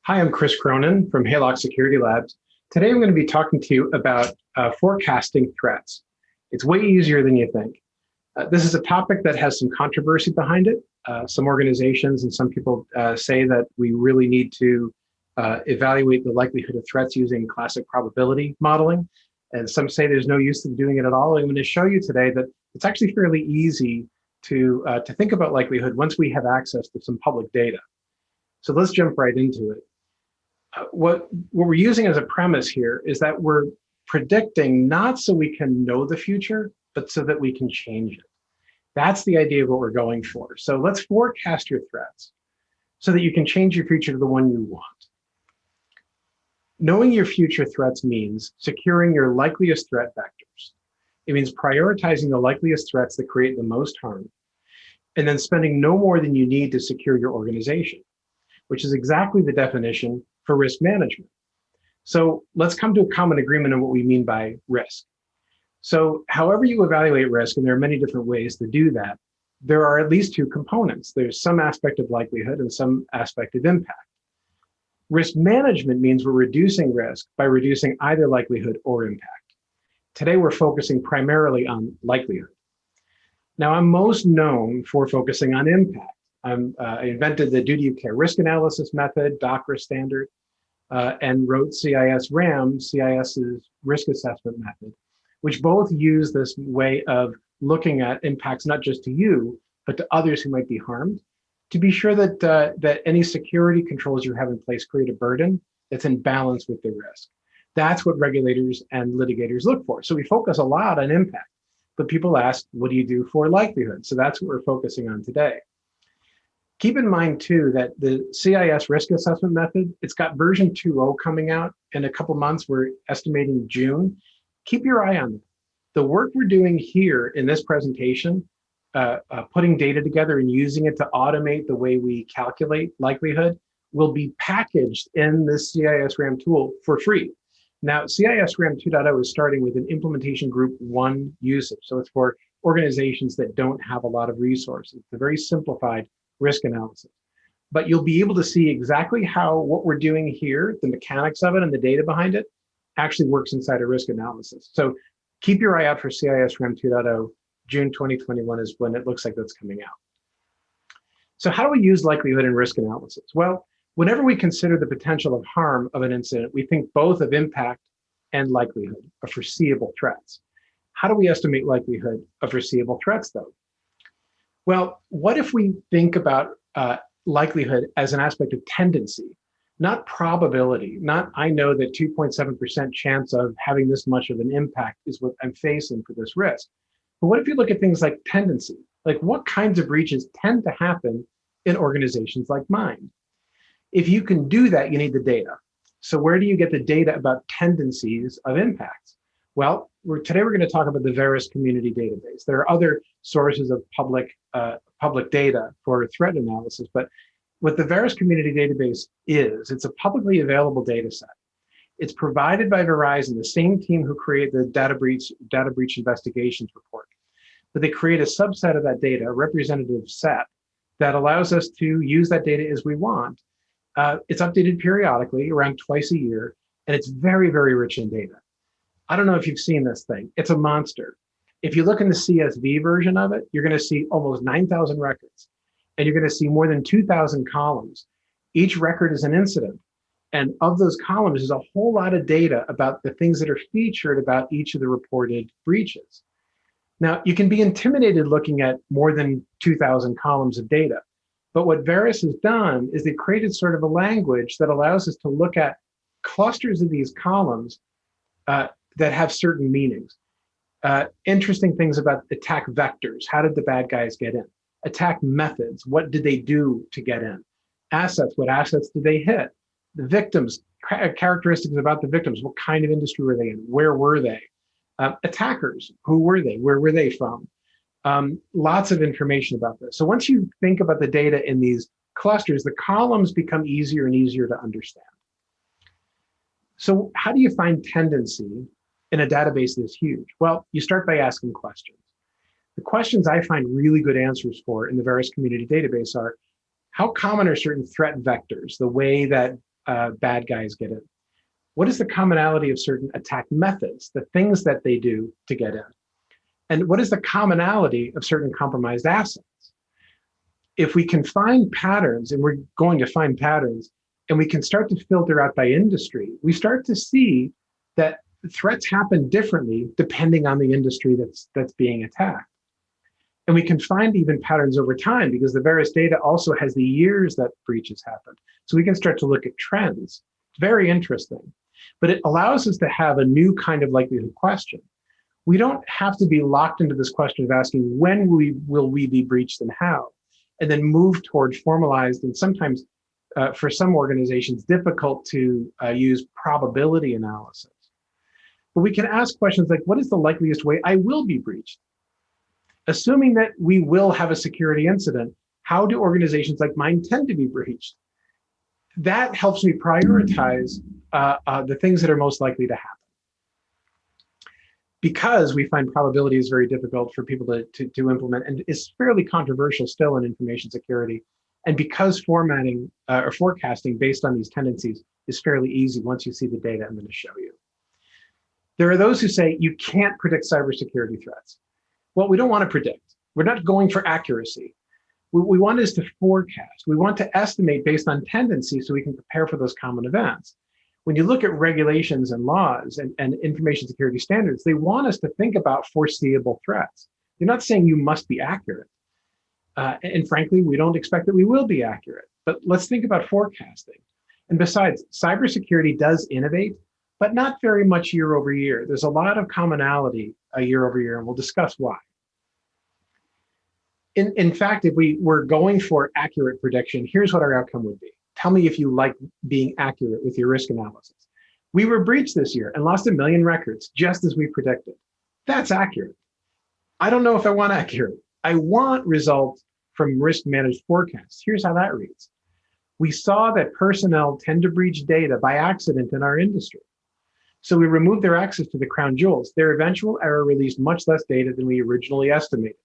Hi, I'm Chris Cronin from Haylock Security Labs. Today I'm going to be talking to you about forecasting threats. It's way easier than you think. This is a topic that has some controversy behind it. Some organizations and some people say that we really need to evaluate the likelihood of threats using classic probability modeling. And some say there's no use in doing it at all. I'm going to show you today that it's actually fairly easy to think about likelihood once we have access to some public data. So let's jump right into it. What we're using as a premise here is that we're predicting not so we can know the future, but so that we can change it. That's the idea of what we're going for. So let's forecast your threats so that you can change your future to the one you want. Knowing your future threats means securing your likeliest threat vectors. It means prioritizing the likeliest threats that create the most harm, and then spending no more than you need to secure your organization, which is exactly the definition for risk management. So let's come to a common agreement on what we mean by risk. So however you evaluate risk, and there are many different ways to do that, there are at least two components. There's some aspect of likelihood and some aspect of impact. Risk management means we're reducing risk by reducing either likelihood or impact. Today, we're focusing primarily on likelihood. Now, I'm most known for focusing on impact. I invented the duty of care risk analysis method, DOCRA standard, and wrote CIS-RAM, CIS's risk assessment method, which both use this way of looking at impacts not just to you, but to others who might be harmed, to be sure that, that any security controls you have in place create a burden that's in balance with the risk. That's what regulators and litigators look for. So we focus a lot on impact, but people ask, what do you do for likelihood? So that's what we're focusing on today. Keep in mind, too, that the CIS risk assessment method, it's got version 2.0 coming out in a couple months. We're estimating June. Keep your eye on it. The work we're doing here in this presentation, putting data together and using it to automate the way we calculate likelihood, will be packaged in this CIS-RAM tool for free. Now, CIS-RAM 2.0 is starting with an implementation group 1 usage. So it's for organizations that don't have a lot of resources. It's a very simplified risk analysis. But you'll be able to see exactly how what we're doing here, the mechanics of it and the data behind it, actually works inside a risk analysis. So keep your eye out for CIS-RAM 2.0. June 2021 is when it looks like that's coming out. So how do we use likelihood in risk analysis? Well, whenever we consider the potential of harm of an incident, we think both of impact and likelihood of foreseeable threats. How do we estimate likelihood of foreseeable threats, though? Well, what if we think about likelihood as an aspect of tendency, not probability, not I know that 2.7% chance of having this much of an impact is what I'm facing for this risk. But what if you look at things like tendency? Like what kinds of breaches tend to happen in organizations like mine? If you can do that, you need the data. So where do you get the data about tendencies of impacts? Well, today we're going to talk about the Verisk Community Database. There are other sources of public data for threat analysis, but what the Verisk Community Database is, it's a publicly available data set. It's provided by Verizon, the same team who created the data breach investigations report. But they create a subset of that data, a representative set, that allows us to use that data as we want. It's updated periodically, around twice a year, and it's very, very rich in data. I don't know if you've seen this thing. It's a monster. If you look in the CSV version of it, you're going to see almost 9,000 records, and you're going to see more than 2,000 columns. Each record is an incident. And of those columns, there's a whole lot of data about the things that are featured about each of the reported breaches. Now, you can be intimidated looking at more than 2,000 columns of data. But what Verisk has done is they've created sort of a language that allows us to look at clusters of these columns that have certain meanings. Interesting things about attack vectors. How did the bad guys get in? Attack methods. What did they do to get in? Assets. What assets did they hit? The victims. Characteristics about the victims. What kind of industry were they in? Where were they? Attackers. Who were they? Where were they from? Lots of information about this. So once you think about the data in these clusters, the columns become easier and easier to understand. So how do you find tendency in a database this huge? Well, you start by asking questions. The questions I find really good answers for in the Verisk Community Database are, how common are certain threat vectors, the way that bad guys get in? What is the commonality of certain attack methods, the things that they do to get in? And what is the commonality of certain compromised assets? If we can find patterns, and we're going to find patterns, and we can start to filter out by industry, we start to see that threats happen differently depending on the industry that's being attacked. And we can find even patterns over time because the Verus data also has the years that breaches happened. So we can start to look at trends. It's very interesting, but it allows us to have a new kind of likelihood question. We don't have to be locked into this question of asking when will we be breached and how, and then move toward formalized and sometimes for some organizations difficult to use probability analysis. But we can ask questions like, what is the likeliest way I will be breached? Assuming that we will have a security incident, how do organizations like mine tend to be breached? That helps me prioritize the things that are most likely to happen. Because we find probability is very difficult for people to implement and is fairly controversial still in information security. And because formatting or forecasting based on these tendencies is fairly easy once you see the data I'm going to show you. There are those who say you can't predict cybersecurity threats. Well, we don't want to predict. We're not going for accuracy. What we want is to forecast. We want to estimate based on tendency so we can prepare for those common events. When you look at regulations and laws and information security standards, they want us to think about foreseeable threats. They're not saying you must be accurate. And frankly, we don't expect that we will be accurate. But let's think about forecasting. And besides, cybersecurity does innovate, but not very much year over year. There's a lot of commonality year over year, and we'll discuss why. In fact, if we were going for accurate prediction, here's what our outcome would be. Tell me if you like being accurate with your risk analysis. We were breached this year and lost 1 million records, just as we predicted. That's accurate. I don't know if I want accurate. I want results from risk managed forecasts. Here's how that reads. We saw that personnel tend to breach data by accident in our industry. So we removed their access to the crown jewels. Their eventual error released much less data than we originally estimated.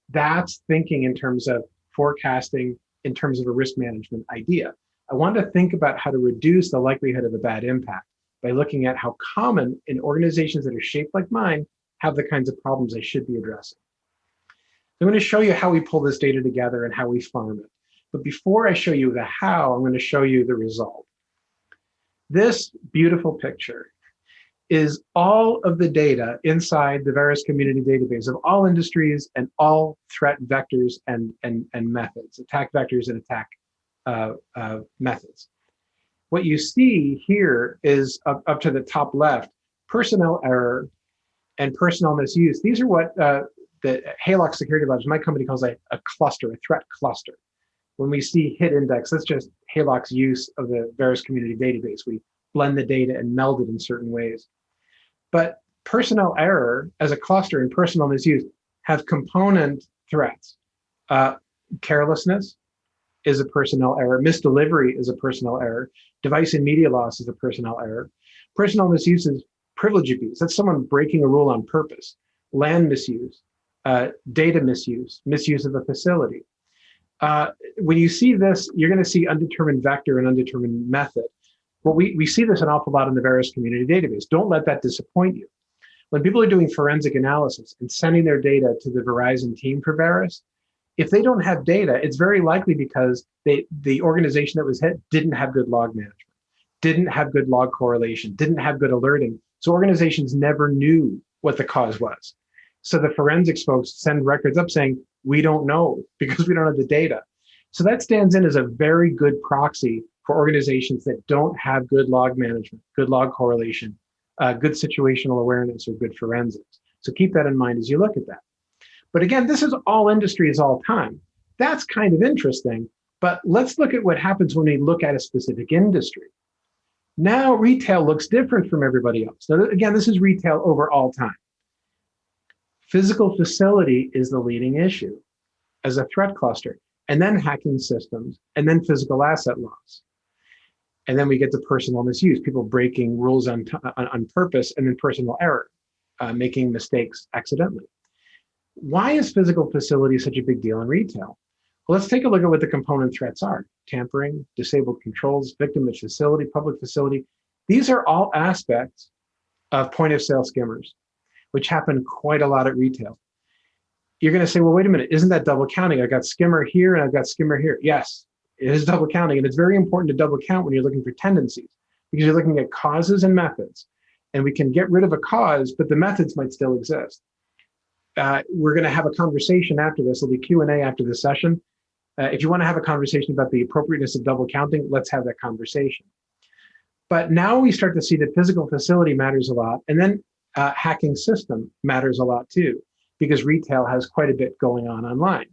That's thinking in terms of forecasting, in terms of a risk management idea. I want to think about how to reduce the likelihood of a bad impact by looking at how common in organizations that are shaped like mine have the kinds of problems I should be addressing. I'm going to show you how we pull this data together and how we farm it. But before I show you the how, I'm going to show you the result. This beautiful picture is all of the data inside the Verus community database of all industries and all threat vectors and methods, attack vectors and attack methods. What you see here is up to the top left, personnel error and personnel misuse. These are what the Halox Security Labs, my company, calls a cluster, a threat cluster. When we see hit index, that's just Halox use of the Verus community database. We blend the data and meld it in certain ways. But personnel error as a cluster and personnel misuse have component threats. Carelessness is a personnel error. Misdelivery is a personnel error. Device and media loss is a personnel error. Personnel misuse is privilege abuse. That's someone breaking a rule on purpose. Land misuse, data misuse, misuse of a facility. When you see this, you're going to see undetermined vector and undetermined method. Well, we see this an awful lot in the Verus community database. Don't let that disappoint you. When people are doing forensic analysis and sending their data to the Verizon team for Verus, if they don't have data, it's very likely because the organization that was hit didn't have good log management, didn't have good log correlation, didn't have good alerting. So organizations never knew what the cause was. So the forensics folks send records up saying, we don't know because we don't have the data. So that stands in as a very good proxy for organizations that don't have good log management, good log correlation, good situational awareness, or good forensics. So keep that in mind as you look at that. But again, this is all industries all time. That's kind of interesting, but let's look at what happens when we look at a specific industry. Now retail looks different from everybody else. Now, again, this is retail over all time. Physical facility is the leading issue as a threat cluster, and then hacking systems, and then physical asset loss. And then we get to personal misuse, people breaking rules on purpose, and then personal error, making mistakes accidentally. Why is physical facility such a big deal in retail? Let's take a look at what the component threats are. Tampering, disabled controls, victim at facility, public facility. These are all aspects of point of sale skimmers, which happen quite a lot at retail. You're going to say, well, wait a minute, isn't that double counting? I've got skimmer here and I've got skimmer here. Yes, it is double counting. And it's very important to double count when you're looking for tendencies, because you're looking at causes and methods. And we can get rid of a cause, but the methods might still exist. We're going to have a conversation after this. There'll be Q&A after this session. If you want to have a conversation about the appropriateness of double counting, let's have that conversation. But now we start to see that physical facility matters a lot. And then hacking system matters a lot too, because retail has quite a bit going on online.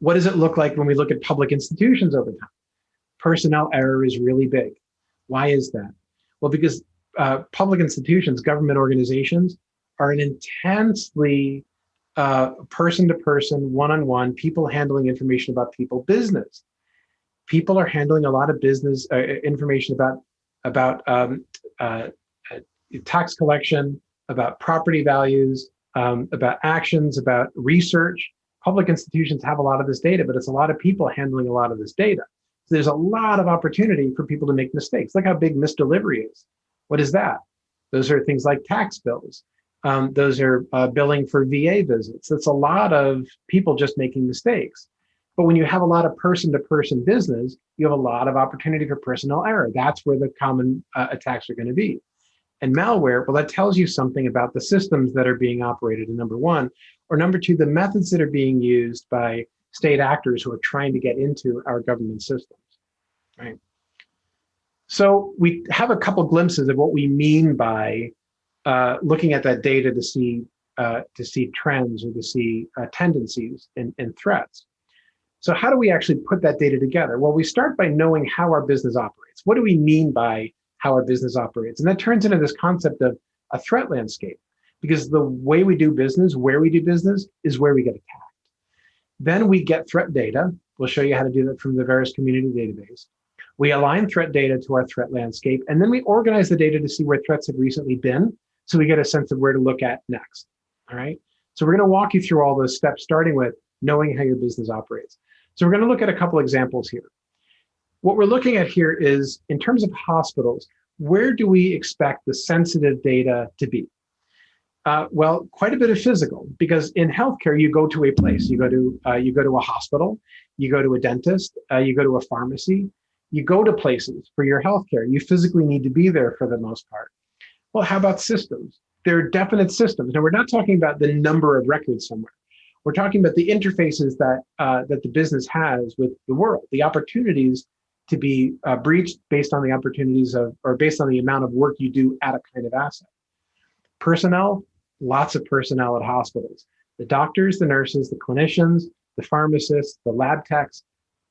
What does it look like when we look at public institutions over time? Personnel error is really big. Why is that? Well, because public institutions, government organizations, are an intensely person-to-person, one-on-one, people handling information about people business. People are handling a lot of business information about tax collection, about property values, about actions, about research. Public institutions have a lot of this data, but it's a lot of people handling a lot of this data. So there's a lot of opportunity for people to make mistakes. Look how big misdelivery is. What is that? Those are things like tax bills. Those are billing for VA visits. It's a lot of people just making mistakes. But when you have a lot of person-to-person business, you have a lot of opportunity for personnel error. That's where the common attacks are going to be. And malware, well, that tells you something about the systems that are being operated, number one. Or number two, the methods that are being used by state actors who are trying to get into our government systems, right? So we have a couple glimpses of what we mean by looking at that data to see trends or to see tendencies and threats. So how do we actually put that data together? Well, we start by knowing how our business operates. What do we mean by how our business operates? And that turns into this concept of a threat landscape, because the way we do business, where we do business, is where we get attacked. Then we get threat data. We'll show you how to do that from the Verisk Community Database. We align threat data to our threat landscape, and then we organize the data to see where threats have recently been, so we get a sense of where to look at next, all right? So we're gonna walk you through all those steps, starting with knowing how your business operates. So we're gonna look at a couple examples here. What we're looking at here is, in terms of hospitals, where do we expect the sensitive data to be? Well, quite a bit of physical, because in healthcare, you go to a place. You go to a hospital, you go to a dentist, you go to a pharmacy, you go to places for your healthcare. You physically need to be there for the most part. Well, how about systems? There are definite systems. Now, we're not talking about the number of records somewhere. We're talking about the interfaces that the business has with the world, the opportunities to be breached based on the opportunities of, or based on the amount of work you do at a kind of asset. Personnel, lots of personnel at hospitals. The doctors, the nurses, the clinicians, the pharmacists, the lab techs,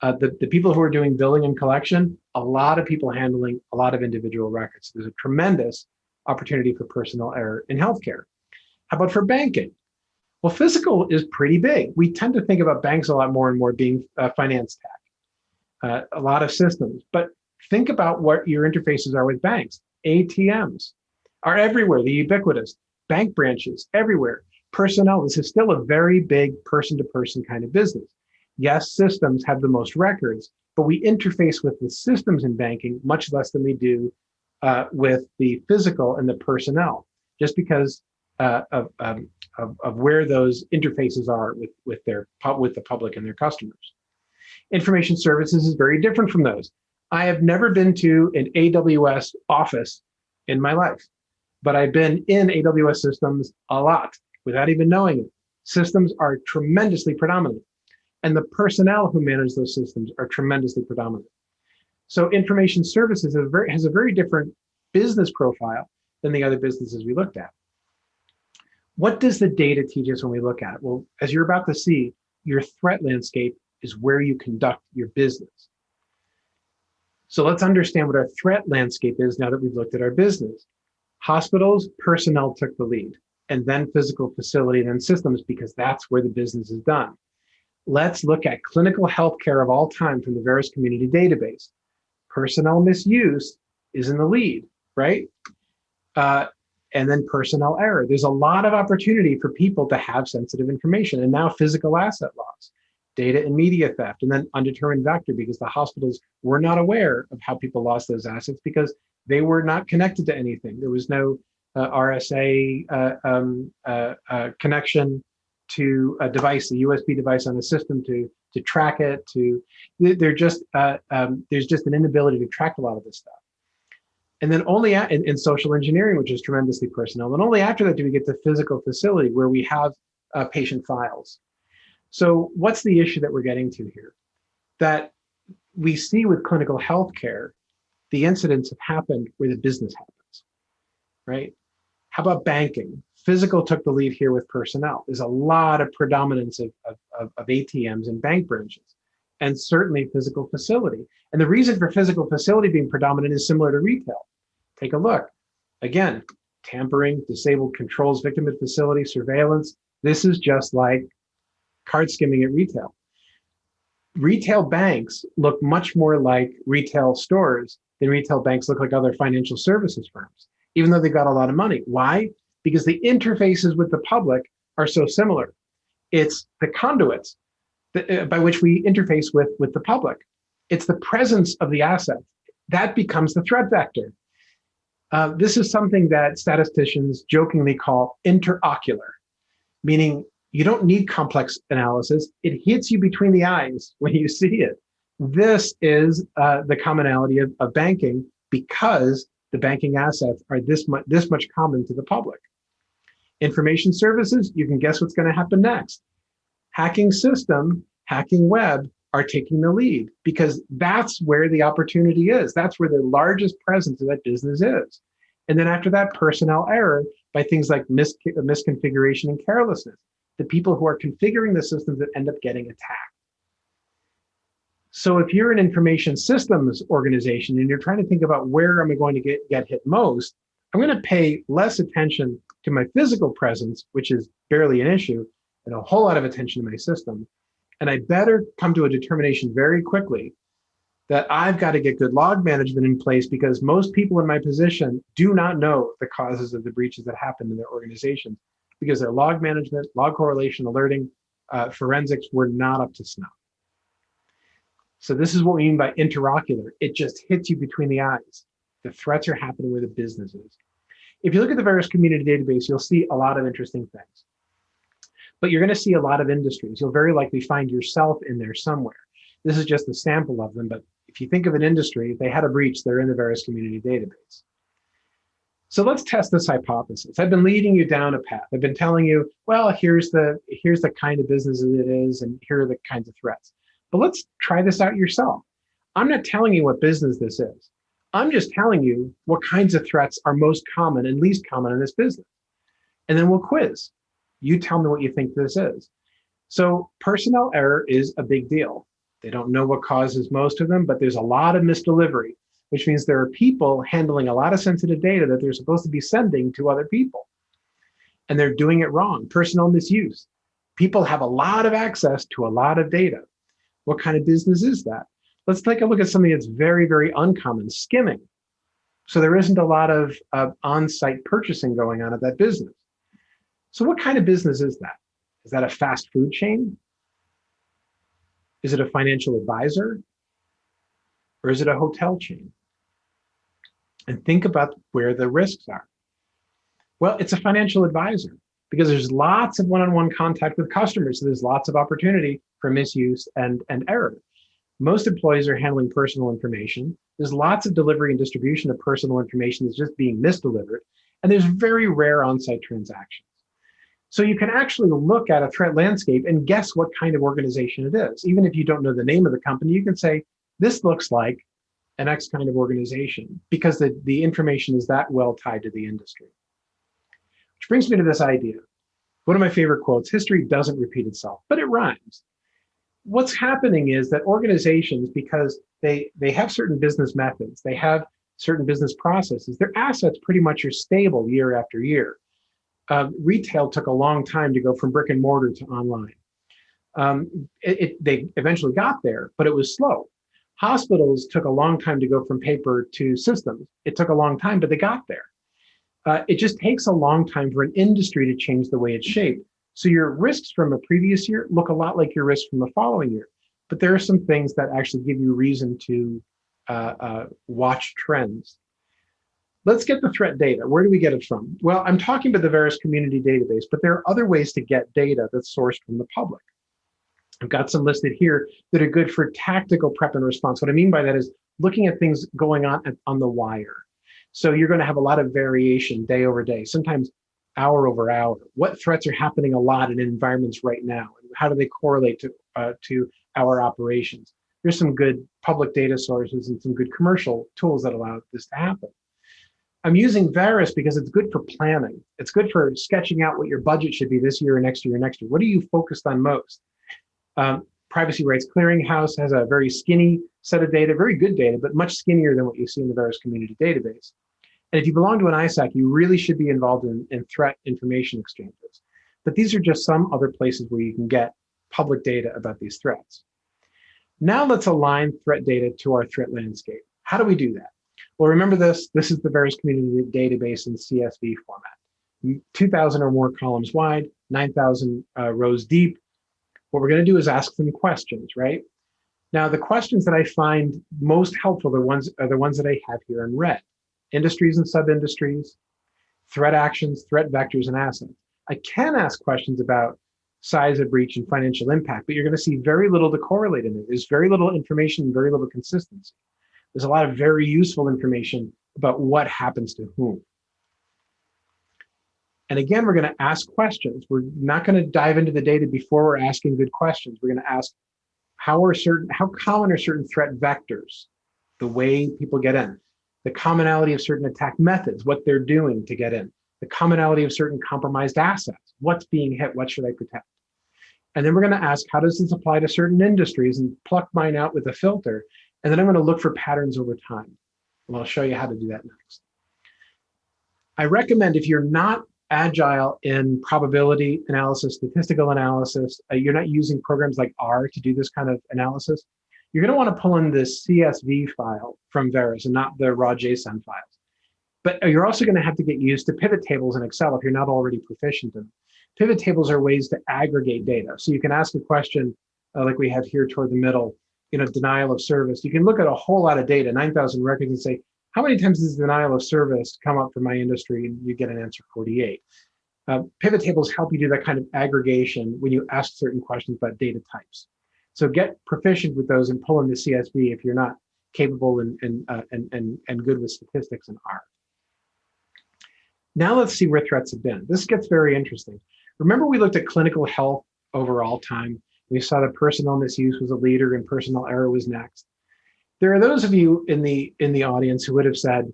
the people who are doing billing and collection, a lot of people handling a lot of individual records. There's a tremendous opportunity for personnel error in healthcare. How about for banking? Well, physical is pretty big. We tend to think about banks a lot more and more being finance tech, a lot of systems. But think about what your interfaces are with banks. ATMs are everywhere, the ubiquitous. Bank branches everywhere. Personnel, this is still a very big person-to-person kind of business. Yes, systems have the most records, but we interface with the systems in banking much less than we do with the physical and the personnel, just because of where those interfaces are with the public and their customers. Information services is very different from those. I have never been to an AWS office in my life, but I've been in AWS systems a lot without even knowing it. Systems are tremendously predominant, and the personnel who manage those systems are tremendously predominant. So information services has a very different business profile than the other businesses we looked at. What does the data teach us when we look at it? Well, as you're about to see, your threat landscape is where you conduct your business. So let's understand what our threat landscape is now that we've looked at our business. Hospitals, personnel took the lead, and then physical facility, and then systems, because that's where the business is done. Let's look at clinical healthcare of all time from the Verisk Community Database. Personnel misuse is in the lead, right? And then personnel error. There's a lot of opportunity for people to have sensitive information, and now physical asset loss. data and media theft, and then undetermined vector because the hospitals were not aware of how people lost those assets because they were not connected to anything. There was no RSA connection to a device, a USB device on a system to track it. There's just an inability to track a lot of this stuff. And then only in social engineering, which is tremendously personnel, and only after that do we get to physical facility where we have patient files. So what's the issue that we're getting to here? That we see with clinical healthcare, the incidents have happened where the business happens, right? How about banking? Physical took the lead here with personnel. There's a lot of predominance of ATMs and bank branches, and certainly physical facility. And the reason for physical facility being predominant is similar to retail. Take a look. Again, tampering, disabled controls, victim at facility, surveillance. This is just like card skimming at retail. Retail banks look much more like retail stores than retail banks look like other financial services firms, even though they've got a lot of money. Why? Because the interfaces with the public are so similar. It's the conduits by which we interface with the public. It's the presence of the asset. That becomes the threat vector. This is something that statisticians jokingly call interocular, meaning you don't need complex analysis. It hits you between the eyes when you see it. This is the commonality of banking because the banking assets are this much common to the public. Information services, you can guess what's going to happen next. Hacking system, hacking web are taking the lead because that's where the opportunity is. That's where the largest presence of that business is. And then after that, personnel error by things like misconfiguration and carelessness, the people who are configuring the systems that end up getting attacked. So if you're an information systems organization and you're trying to think about where am I going to get hit most, I'm going to pay less attention to my physical presence, which is barely an issue, and a whole lot of attention to my system. And I better come to a determination very quickly that I've got to get good log management in place because most people in my position do not know the causes of the breaches that happened in their organizations because their log management, log correlation, alerting, forensics were not up to snuff. So this is what we mean by interocular. It just hits you between the eyes. The threats are happening where the business is. If you look at the Verisk Community Database, you'll see a lot of interesting things. But you're going to see a lot of industries. You'll very likely find yourself in there somewhere. This is just a sample of them, but if you think of an industry, if they had a breach, they're in the Verisk Community Database. So let's test this hypothesis. I've been leading you down a path. I've been telling you, well, here's the kind of business it is, and here are the kinds of threats. But let's try this out yourself. I'm not telling you what business this is. I'm just telling you what kinds of threats are most common and least common in this business. And then we'll quiz. You tell me what you think this is. So personnel error is a big deal. They don't know what causes most of them, but there's a lot of misdelivery, which means there are people handling a lot of sensitive data that they're supposed to be sending to other people. And they're doing it wrong. Personnel misuse. People have a lot of access to a lot of data. What kind of business is that? Let's take a look at something that's very, very uncommon, skimming. So there isn't a lot of on-site purchasing going on at that business. So what kind of business is that? Is that a fast food chain? Is it a financial advisor? Or is it a hotel chain? And think about where the risks are. Well, it's a financial advisor because there's lots of one-on-one contact with customers. So there's lots of opportunity for misuse and error. Most employees are handling personal information. There's lots of delivery and distribution of personal information that's just being misdelivered. And there's very rare on-site transactions. So you can actually look at a threat landscape and guess what kind of organization it is. Even if you don't know the name of the company, you can say, this looks like an X kind of organization because the information is that well tied to the industry. Which brings me to this idea. One of my favorite quotes, history doesn't repeat itself, but it rhymes. What's happening is that organizations, because they have certain business methods, they have certain business processes, their assets pretty much are stable year after year. Retail took a long time to go from brick and mortar to online. They eventually got there, but it was slow. Hospitals took a long time to go from paper to systems. It took a long time, but they got there. It just takes a long time for an industry to change the way it's shaped. So your risks from a previous year look a lot like your risks from the following year. But there are some things that actually give you reason to watch trends. Let's get the threat data. Where do we get it from? Well, I'm talking about the Verisk Community Database, but there are other ways to get data that's sourced from the public. I've got some listed here that are good for tactical prep and response. What I mean by that is looking at things going on the wire. So you're going to have a lot of variation day over day, sometimes hour over hour. What threats are happening a lot in environments right now? How do they correlate to our operations? There's some good public data sources and some good commercial tools that allow this to happen. I'm using Verisk because it's good for planning. It's good for sketching out what your budget should be this year or next year or next year. What are you focused on most? Privacy Rights Clearinghouse has a very skinny set of data, very good data, but much skinnier than what you see in the Verisk Community Database. And if you belong to an ISAC, you really should be involved in threat information exchanges. But these are just some other places where you can get public data about these threats. Now let's align threat data to our threat landscape. How do we do that? Well, remember this is the Verisk Community Database in CSV format. 2,000 or more columns wide, 9,000 rows deep. What we're going to do is ask them questions, right? Now, the questions that I find most helpful are the ones that I have here in red. Industries and sub-industries, threat actions, threat vectors, and assets. I can ask questions about size of breach and financial impact, but you're going to see very little to correlate in it. There's very little information and very little consistency. There's a lot of very useful information about what happens to whom. And again, we're going to ask questions. We're not going to dive into the data before we're asking good questions. We're going to ask how common are certain threat vectors, the way people get in, the commonality of certain attack methods, what they're doing to get in, the commonality of certain compromised assets, what's being hit, what should I protect? And then we're going to ask, how does this apply to certain industries, and pluck mine out with a filter. And then I'm going to look for patterns over time. And I'll show you how to do that next. I recommend, if you're not agile in probability analysis, statistical analysis, you're not using programs like R to do this kind of analysis, you're going to want to pull in this CSV file from Verisk and not the raw JSON files. But you're also going to have to get used to pivot tables in Excel if you're not already proficient in them. Pivot tables are ways to aggregate data. So you can ask a question like we have here toward the middle, denial of service. You can look at a whole lot of data, 9,000 records, and say, how many times does denial of service come up for my industry? And you get an answer 48. Pivot tables help you do that kind of aggregation when you ask certain questions about data types. So get proficient with those and pull in the CSV if you're not capable and good with statistics in R. Now let's see where threats have been. This gets very interesting. Remember, we looked at clinical health overall time. We saw that personnel misuse was a leader and personnel error was next. There are those of you in the audience who would have said,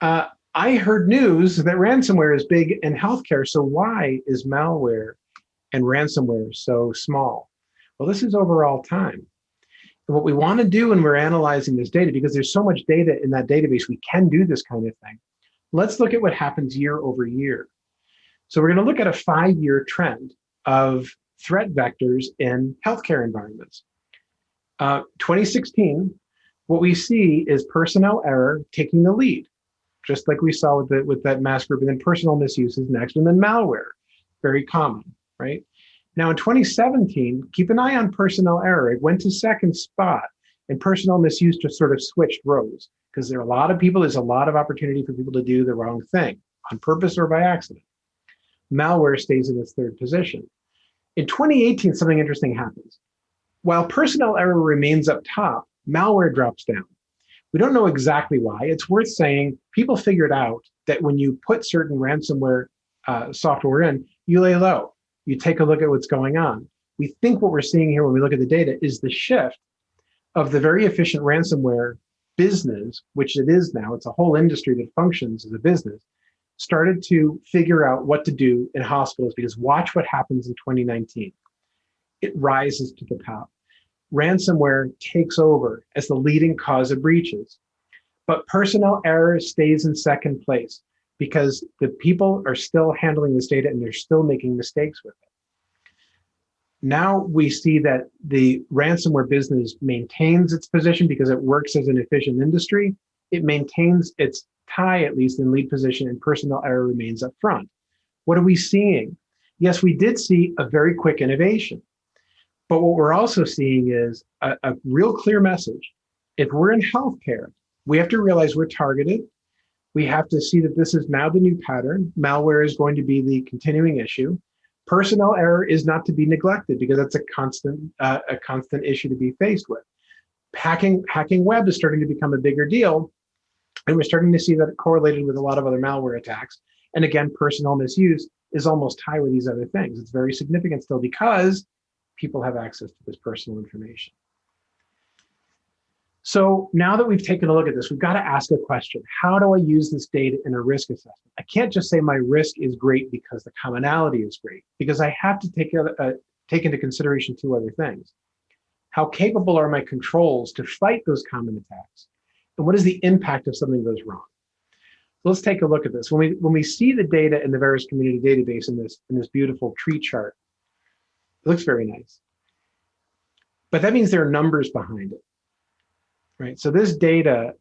I heard news that ransomware is big in healthcare, so why is malware and ransomware so small? Well, this is overall time. And what we want to do when we're analyzing this data, because there's so much data in that database, we can do this kind of thing. Let's look at what happens year over year. So we're going to look at a 5-year trend of threat vectors in healthcare environments. 2016, what we see is personnel error taking the lead, just like we saw with that mass group, and then personnel misuse is next, and then malware, very common, right? Now in 2017, keep an eye on personnel error. It went to second spot, and personnel misuse just sort of switched rows, because there are a lot of people, there's a lot of opportunity for people to do the wrong thing, on purpose or by accident. Malware stays in its third position. In 2018, something interesting happens. While personnel error remains up top, malware drops down. We don't know exactly why. It's worth saying people figured out that when you put certain ransomware software in, you lay low. You take a look at what's going on. We think what we're seeing here when we look at the data is the shift of the very efficient ransomware business, which it is now, it's a whole industry that functions as a business, started to figure out what to do in hospitals, because watch what happens in 2019. It rises to the top. Ransomware takes over as the leading cause of breaches. But personnel error stays in second place because the people are still handling this data and they're still making mistakes with it. Now we see that the ransomware business maintains its position because it works as an efficient industry. It maintains its tie, at least in lead position, and personnel error remains up front. What are we seeing? yes, we did see a very quick innovation. But what we're also seeing is a real clear message. If we're in healthcare, we have to realize we're targeted. We have to see that this is now the new pattern. Malware is going to be the continuing issue. Personnel error is not to be neglected because that's a constant issue to be faced with. Hacking web is starting to become a bigger deal, and we're starting to see that correlated with a lot of other malware attacks. And again, personnel misuse is almost tied with these other things. It's very significant still because people have access to this personal information. So now that we've taken a look at this, we've got to ask a question. How do I use this data in a risk assessment? I can't just say my risk is great because the commonality is great, because I have to take into consideration two other things. How capable are my controls to fight those common attacks? And what is the impact if something goes wrong? Let's take a look at this. When we see the data in the Verisk Community Database in this beautiful tree chart, it looks very nice. But that means there are numbers behind it, right? So this data,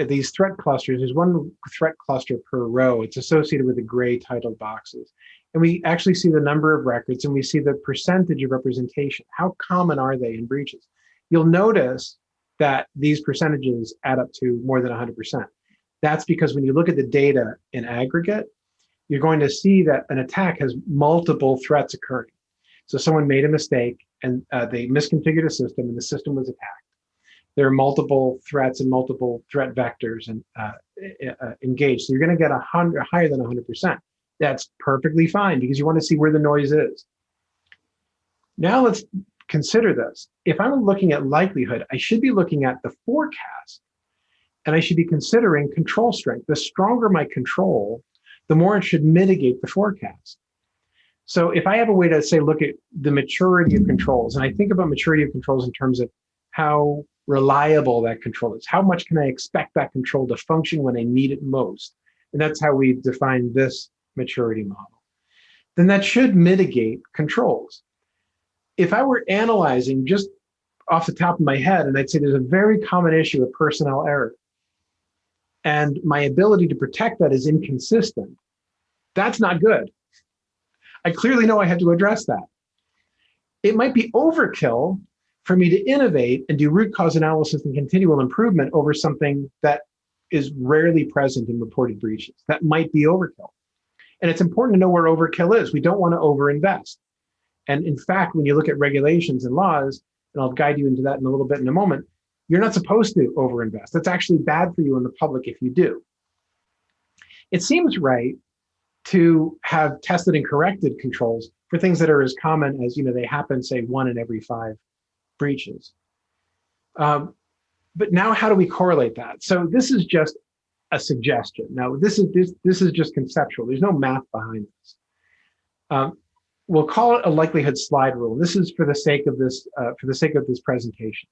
these threat clusters, there's one threat cluster per row. It's associated with the gray titled boxes. And we actually see the number of records and we see the percentage of representation. How common are they in breaches? You'll notice that these percentages add up to more than 100%. That's because when you look at the data in aggregate, you're going to see that an attack has multiple threats occurring. So someone made a mistake and they misconfigured a system and the system was attacked. There are multiple threats and multiple threat vectors and engaged. So you're going to get higher than 100%. That's perfectly fine because you want to see where the noise is. Now let's consider this. If I'm looking at likelihood, I should be looking at the forecast and I should be considering control strength. The stronger my control, the more it should mitigate the forecast. So if I have a way to say, look at the maturity of controls, and I think about maturity of controls in terms of how reliable that control is, how much can I expect that control to function when I need it most? And that's how we've defined this maturity model. Then that should mitigate controls. If I were analyzing just off the top of my head, and I'd say there's a very common issue of personnel error, and my ability to protect that is inconsistent, that's not good. I clearly know I have to address that. It might be overkill for me to innovate and do root cause analysis and continual improvement over something that is rarely present in reported breaches. That might be overkill. And it's important to know where overkill is. We don't want to overinvest. And in fact, when you look at regulations and laws, and I'll guide you into that in a little bit in a moment, you're not supposed to overinvest. That's actually bad for you in the public if you do. It seems right to have tested and corrected controls for things that are as common as, they happen, say, 1 in every 5 breaches. But now how do we correlate that? So this is just a suggestion. Now, this is just conceptual. There's no math behind this. We'll call it a likelihood slide rule. This is for the sake of this presentation.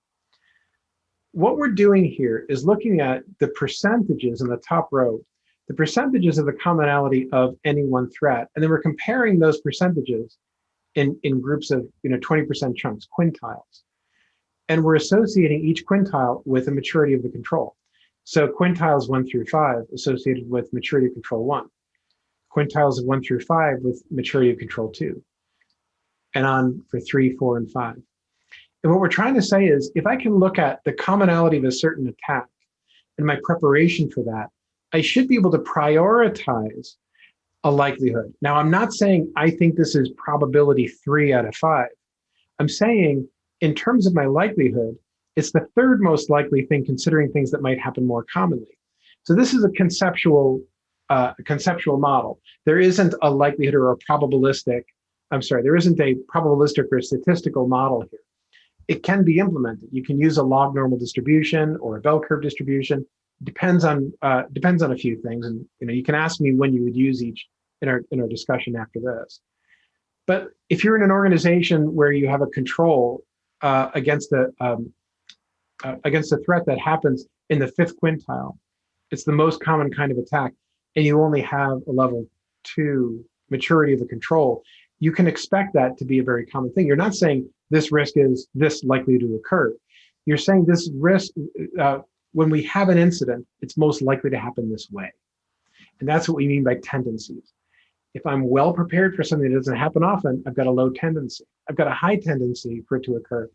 What we're doing here is looking at the percentages in the top row, the percentages of the commonality of any one threat, and then we're comparing those percentages in groups of 20% chunks, quintiles. And we're associating each quintile with a maturity of the control. So quintiles 1 through 5 associated with maturity of control 1. Quintiles of 1 through 5 with maturity of control 2. And on for 3, 4, and 5. And what we're trying to say is, if I can look at the commonality of a certain attack and my preparation for that, I should be able to prioritize a likelihood. Now, I'm not saying I think this is probability 3 out of 5. I'm saying in terms of my likelihood, it's the third most likely thing considering things that might happen more commonly. So this is a conceptual model. There isn't a likelihood or there isn't a probabilistic or statistical model here. It can be implemented. You can use a log normal distribution or a bell curve distribution. Depends on a few things, and you can ask me when you would use each in our discussion after this. But if you're in an organization where you have a control against a threat that happens in the 5th quintile, it's the most common kind of attack, and you only have a level 2 maturity of the control, you can expect that to be a very common thing. You're not saying this risk is this likely to occur. You're saying this risk, when we have an incident, it's most likely to happen this way. And that's what we mean by tendencies. If I'm well prepared for something that doesn't happen often, I've got a low tendency. I've got a high tendency for it to occur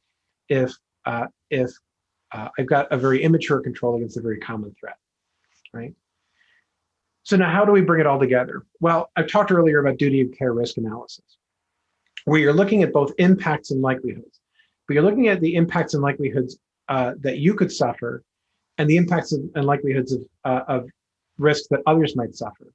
if I've got a very immature control against a very common threat, right? So now how do we bring it all together? Well, I've talked earlier about duty of care risk analysis, where you're looking at both impacts and likelihoods, but you're looking at the impacts and likelihoods that you could suffer and the impacts and likelihoods of risks that others might suffer.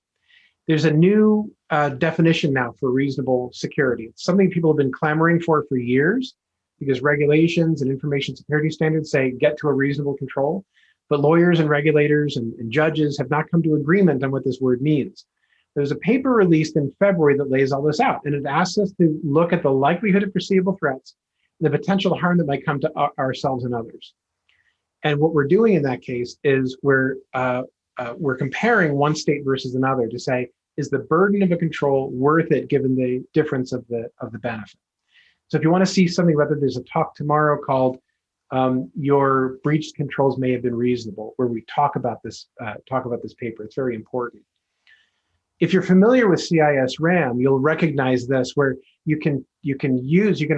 There's a new definition now for reasonable security. It's something people have been clamoring for years because regulations and information security standards say get to a reasonable control, but lawyers and regulators and judges have not come to agreement on what this word means. There's a paper released in February that lays all this out, and it asks us to look at the likelihood of foreseeable threats and the potential harm that might come to ourselves and others. And what we're doing in that case is we're comparing one state versus another to say, is the burden of a control worth it given the difference of the benefit? So if you want to see something about that, there's a talk tomorrow called "Your Breached Controls May Have Been Reasonable," where we talk about this paper. It's very important. If you're familiar with CIS-RAM, you'll recognize this, where you can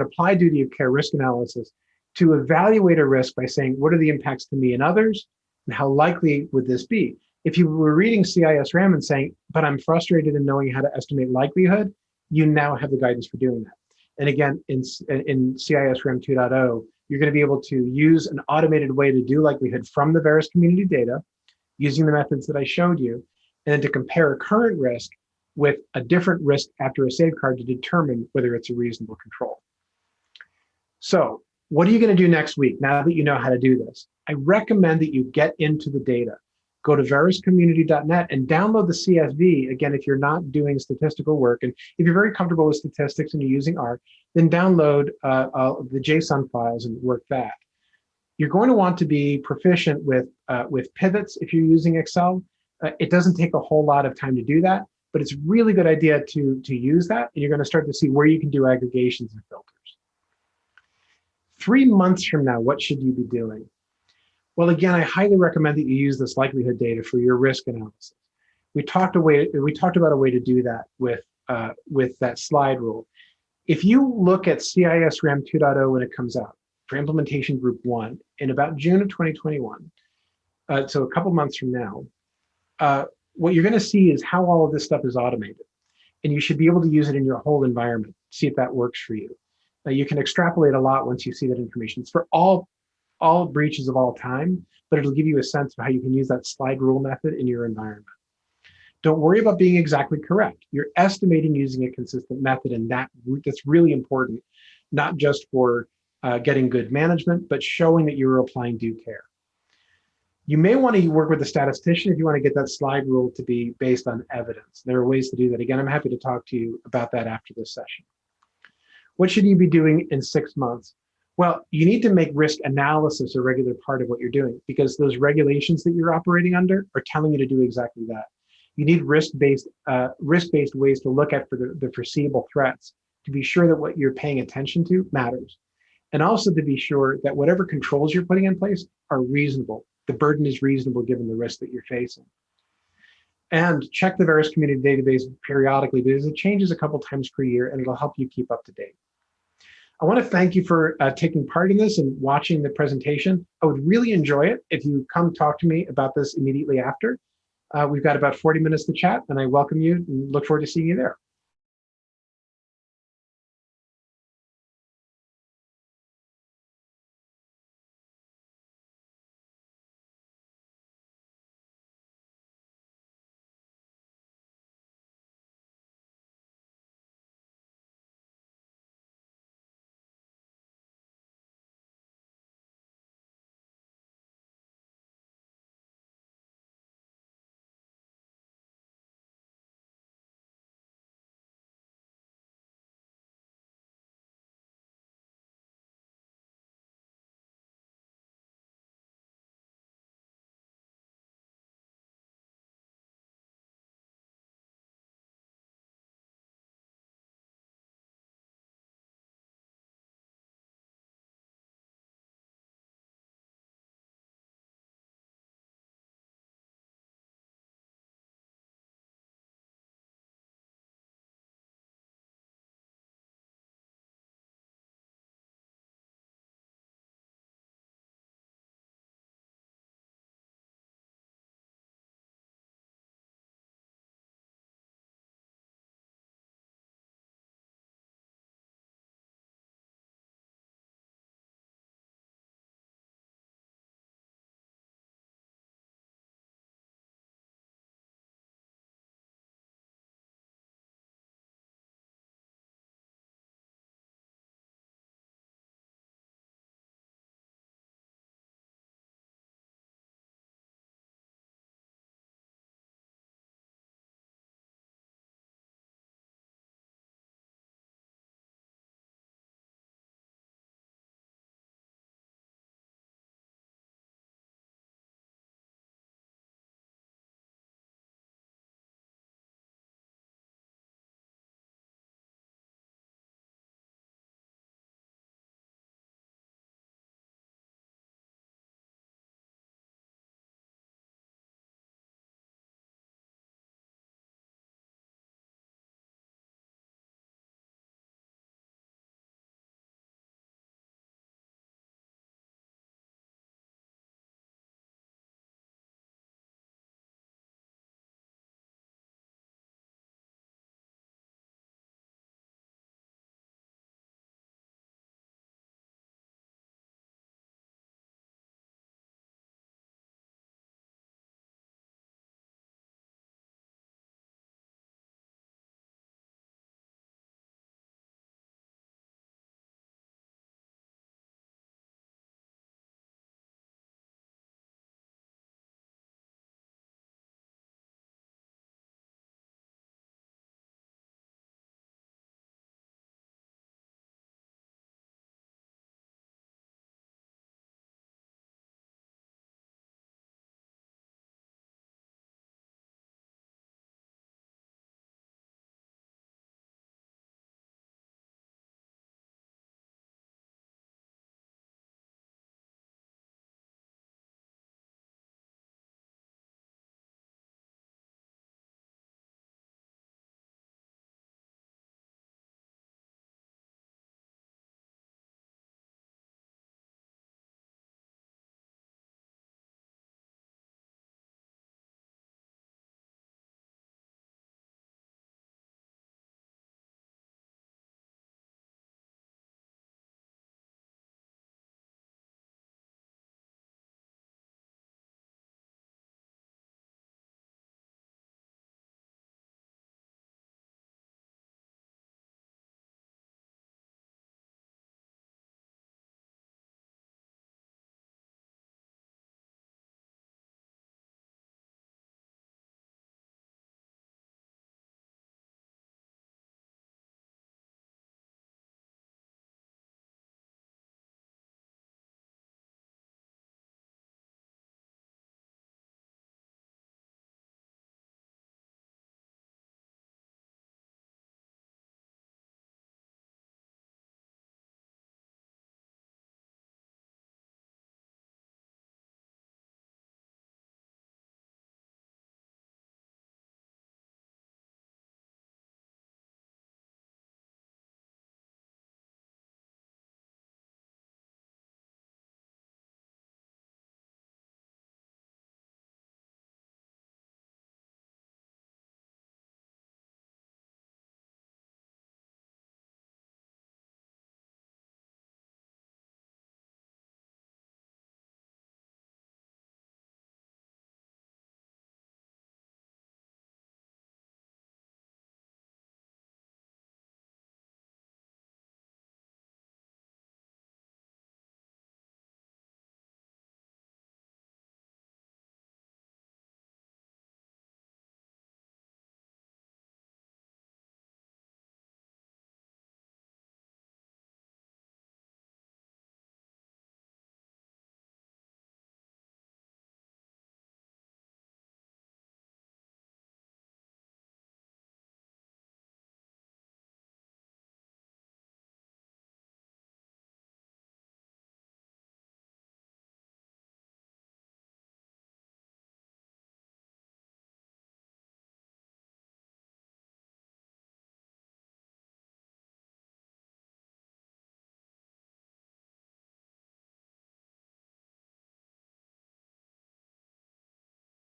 apply duty of care risk analysis to evaluate a risk by saying, what are the impacts to me and others, and how likely would this be? If you were reading CIS-RAM and saying, but I'm frustrated in knowing how to estimate likelihood, you now have the guidance for doing that. And again, in CIS-RAM 2.0, you're going to be able to use an automated way to do likelihood from the Verisk community data using the methods that I showed you, and then to compare a current risk with a different risk after a safeguard to determine whether it's a reasonable control. So what are you going to do next week now that you know how to do this? I recommend that you get into the data. Go to veriskcommunity.net and download the CSV. Again, if you're not doing statistical work, and if you're very comfortable with statistics and you're using R, then download the JSON files and work that. You're going to want to be proficient with pivots if you're using Excel. It doesn't take a whole lot of time to do that, but it's a really good idea to use that, and you're going to start to see where you can do aggregations and filters. 3 months from now, what should you be doing? Well, again, I highly recommend that you use this likelihood data for your risk analysis. We talked about a way to do that with that slide rule. If you look at CIS-RAM 2.0 when it comes out for implementation group 1 in about June of 2021, so a couple months from now, what you're going to see is how all of this stuff is automated, and you should be able to use it in your whole environment, see if that works for you. You can extrapolate a lot once you see that information. It's for all breaches of all time, but it'll give you a sense of how you can use that slide rule method in your environment. Don't worry about being exactly correct. You're estimating using a consistent method, and that's really important, not just for getting good management, but showing that you're applying due care. You may want to work with a statistician if you want to get that slide rule to be based on evidence. There are ways to do that. Again, I'm happy to talk to you about that after this session. What should you be doing in 6 months? Well, you need to make risk analysis a regular part of what you're doing, because those regulations that you're operating under are telling you to do exactly that. You need risk-based ways to look at for the foreseeable threats, to be sure that what you're paying attention to matters. And also to be sure that whatever controls you're putting in place are reasonable. The burden is reasonable given the risk that you're facing. And check the Verisk community database periodically, because it changes a couple times per year, and it'll help you keep up to date. I want to thank you for taking part in this and watching the presentation. I would really enjoy it if you come talk to me about this immediately after. We've got about 40 minutes to chat, and I welcome you and look forward to seeing you there.